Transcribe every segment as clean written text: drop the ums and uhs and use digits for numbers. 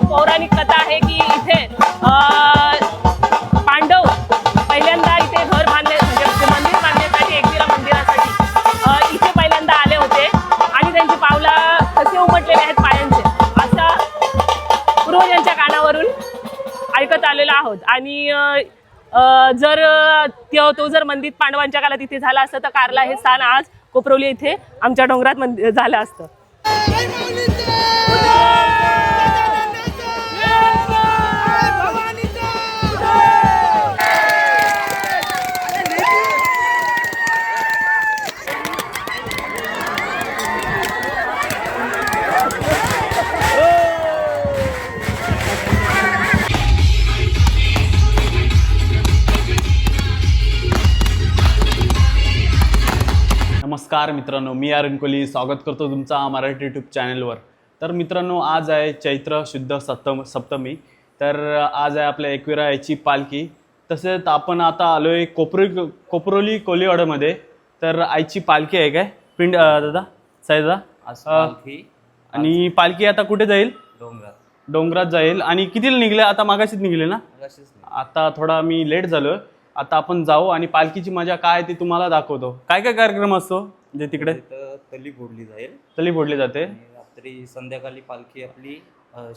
पौराणिक कथा आहे की इथे पांडव पहिल्यांदा इथे घर बांधले म्हणजे मंदिर बांधण्यासाठी एकविरा मंदिरासाठी इथे पहिल्यांदा आले होते आणि त्यांची पावलं कसे उमटलेले आहेत पायांचे अशा पूर्वजांच्या कानावरून ऐकत आलेलो आहोत। आणि जर तो जर मंदिर पांडवांच्या काळात इथे झाला असतं तर कारला हे स्थान आज कोपरवली इथे आमच्या डोंगरात झालं असतं। नमस्कार मित्रांनो, मी अरुण कोहली स्वागत करतो तुमचा मराठी यूट्यूब चॅनलवर। तर मित्रांनो, आज आहे चैत्र शुद्ध सप्तमी। तर आज आहे आपल्या एकविरा याची पालखी। तसेच आपण आता आलो आहे कोपरोली कोलीवाड्यामध्ये। तर आईची पालखी आहे काय पिंड दादा साईदा पालखी आणि पालखी आता कुठे जाईल? डोंगरात जाईल। आणि कितीला निघले? आता मागाशीच निघले ना? आता थोडा मी लेट झालो। आता आपण जाऊ आणि पालखीची मजा काय ती तुम्हाला दाखवतो। काय काय कार्यक्रम असतो म्हणजे तिकडे? तली फोडली जाईल, तली फोडली जाते रात्री संध्याकाळी पालखी आपली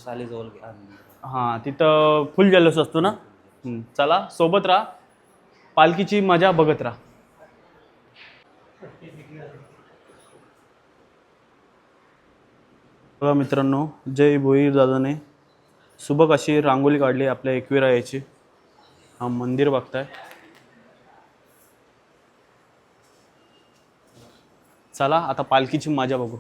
शाळेजवळ हां, तिथं फुल जल्लोष असतो ना। चला सोबत राहा, पालखीची मजा बघत राहा। बघा मित्रांनो, जय भोईर दादाने सुबक अशी रांगोळी काढली आपल्या एकविरा याची। हा मंदिर बघताय। चला आता पालखीची मजा बघू।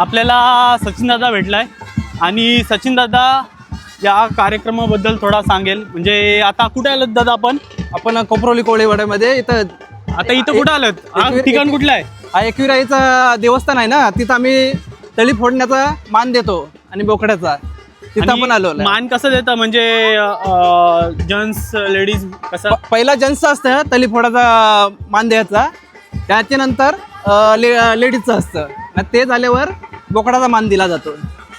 आपल्याला सचिनदादा भेटलाय आणि सचिनदादा या कार्यक्रमाबद्दल थोडा सांगेल. म्हणजे आता कुठे आलात दादा आपण? आपण कोपरोली कोळीवाड्यामध्ये इथं आता इथं कुठं आलात? हा ठिकाण कुठलं आहे? हा एकविराईचं देवस्थान आहे ना, तिथं आम्ही तळी फोडण्याचा मान देतो आणि बोकड्याचा तिथं आणि आपण आलो. मान कसं देता म्हणजे जेंट्स लेडीज कसं? पहिला जेंट्सचा असतं तळी फोडाचा मान द्यायचा, त्याच्यानंतर लेडीजचं असतं आणि ते झाल्यावर बोकडाचा मान दिला जातो.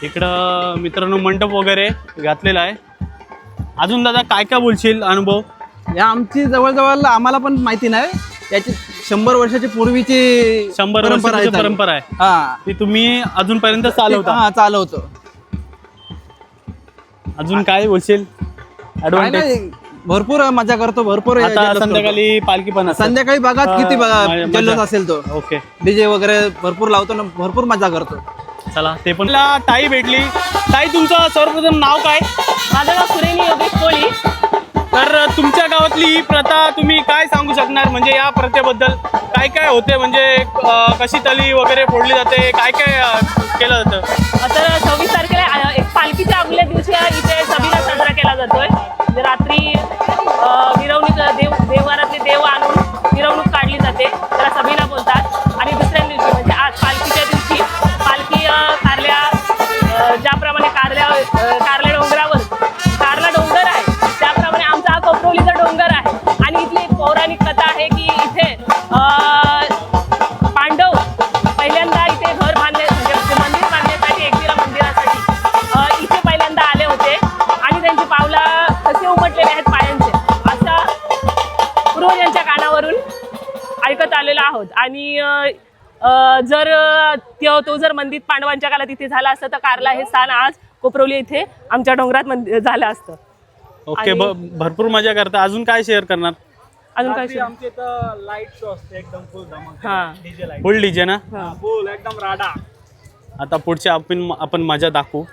इकडं मित्रांनो मंडप वगैरे घातलेला आहे. अजून दादा काय काय बोलशील अनुभव? या आमची जवळजवळ आम्हाला पण माहिती नाही, याची 100 वर्षाची पूर्वीची 100 वर्षाची परंपरा आहे. हा ती तुम्ही अजूनपर्यंत चालवता? हा चालवतो. अजून काय बोलशील? काय ऍडव्हान्टेज नाही, भरपूर मजा करतो, भरपूर आता जल्लोष करतो. संध्याकाळी पालखी पण असते. संध्याकाळी बघा किती जल्लोष असेल तो. ओके डीजे वगैरे भरपूर लावतो ना, भरपूर मजा करतो. चला ते पण. ताई भेटली. ताई तुमचं सर्वप्रथम नाव काय? माझं नाव सुरेनी योगेश कोळी. तर तुमच्या गावातली ही प्रथा तुम्ही काय सांगू शकणार? म्हणजे या प्रथेबद्दल काय काय होते? म्हणजे कशी तली वगैरे फोडली जाते, काय काय केलं जातं? आता 26 तारखेला एक पालखीच्या अगल्या दिवशी इथे सभेला साजरा केला जातोय. म्हणजे रात्री मिरवणूक देवघरातले देव आणून मिरवणूक काढली जाते, त्याला सभेला बोलतात. आणि दुसऱ्या दिवशी म्हणजे आज पालखीच्या दिवशी पालखी ज्याप्रमाणे कारल्या डोंगरावर कारला डोंगर आहे, त्याप्रमाणे आमचा हा कोपरोलीचा डोंगर आहे. आणि इथली एक पौराणिक कथा आहे की इथे पांडव पहिल्यांदा इथे घर म्हणजे मंदिर बांधण्यासाठी एकविरा मंदिरासाठी इथे पहिल्यांदा आले होते आणि त्यांची पावलं कसे उमटलेले आहेत पायांचे, अशा पूर्वजांच्या कानावरून ऐकत आलेलो आहोत. आणि जर तो जर मंदिर पांडवांच्या काळात इथे झाला असतं तर कारला हे स्थान आज कोपरोली इथे आमच्या डोंगरात झालं असतं. ओके भरपूर मजा करता. अजून काय शेअर करणार? अजून काय आमच्या इथं लाईट शो असते एकदम फुल धमाका. हां डीजे लाईट फुल डीजे ना? फुल एकदम राडा. आता पुढच्या आपण मजा दाखवू.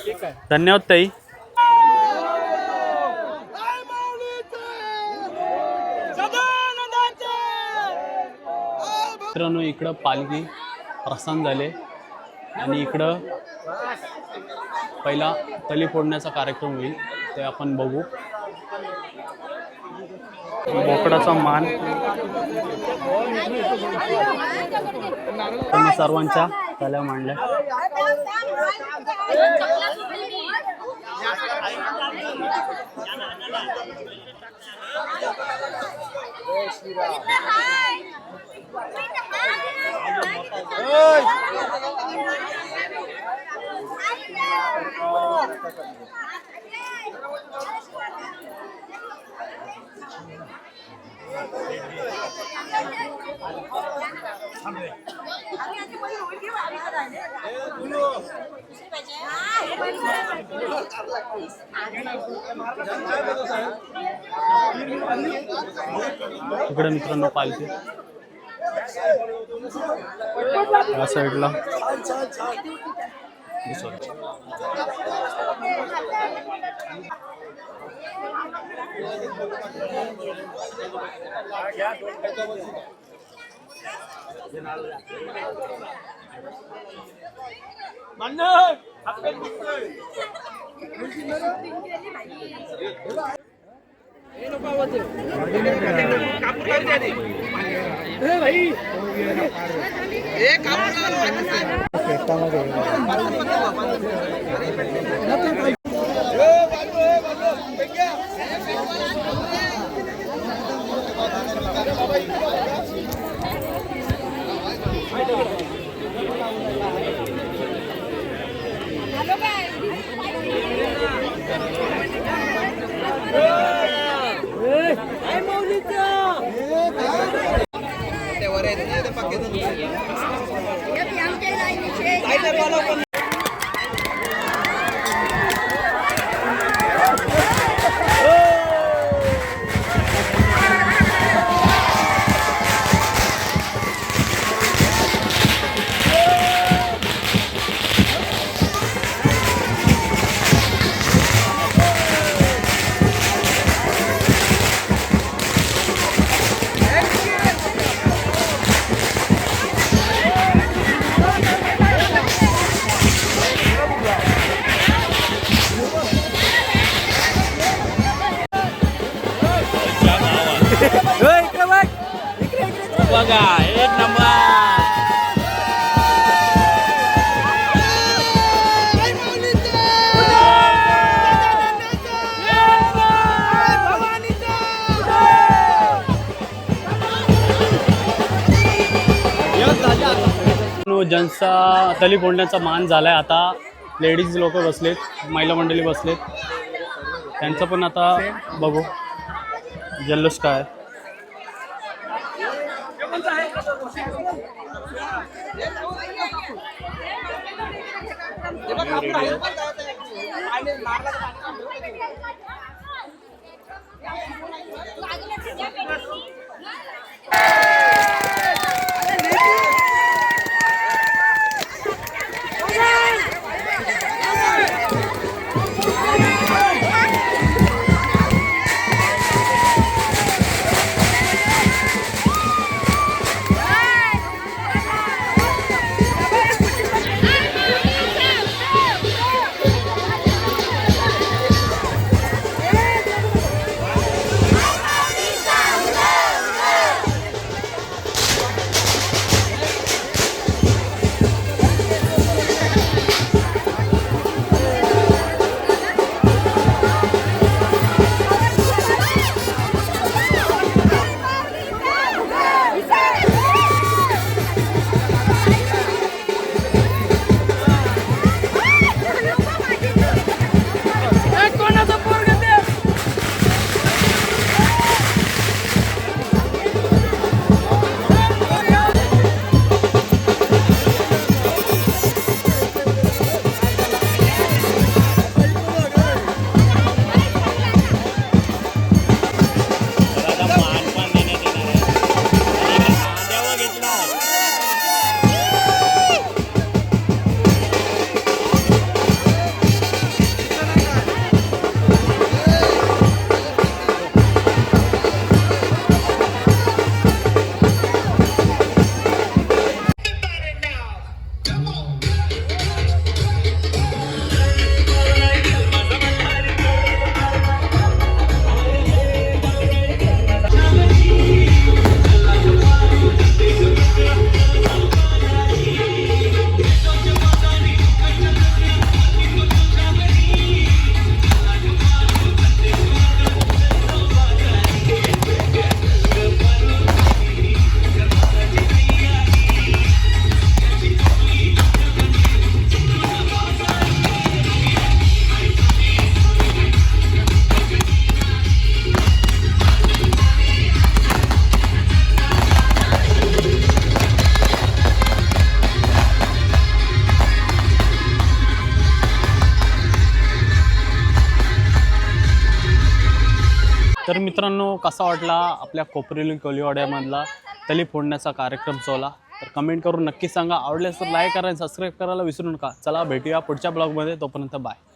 ठीक आहे. धन्यवाद ताई. मित्रांनो इकडं पालखी प्रस्थान झाले आणि इकडं पहिला तली फोडण्याचा कार्यक्रम होईल, ते आपण बघू. बोकडाचा मान त्यांनी सर्वांच्या तल्या मांडल्या. इकडे मित्रांनो पालखी या साईडला. एक नंबर. ज्यांचा तली फोडण्याचा मान झालाय आता लेडीज लोक बसलेत, महिला मंडळी बसलेत, त्यांचं पण आता बघू जल्लोष काय. तर मित्रांनो, कसा वाटला आपल्या कोपरिली कोलीवाड्यामधला तली फोडण्याचा कार्यक्रम सोहळा? तर कमेंट करून नक्की सांगा. आवडल्यास तर लाईक करा आणि सबस्क्राईब करायला विसरू नका. चला भेटूया पुढच्या ब्लॉगमध्ये. तोपर्यंत बाय.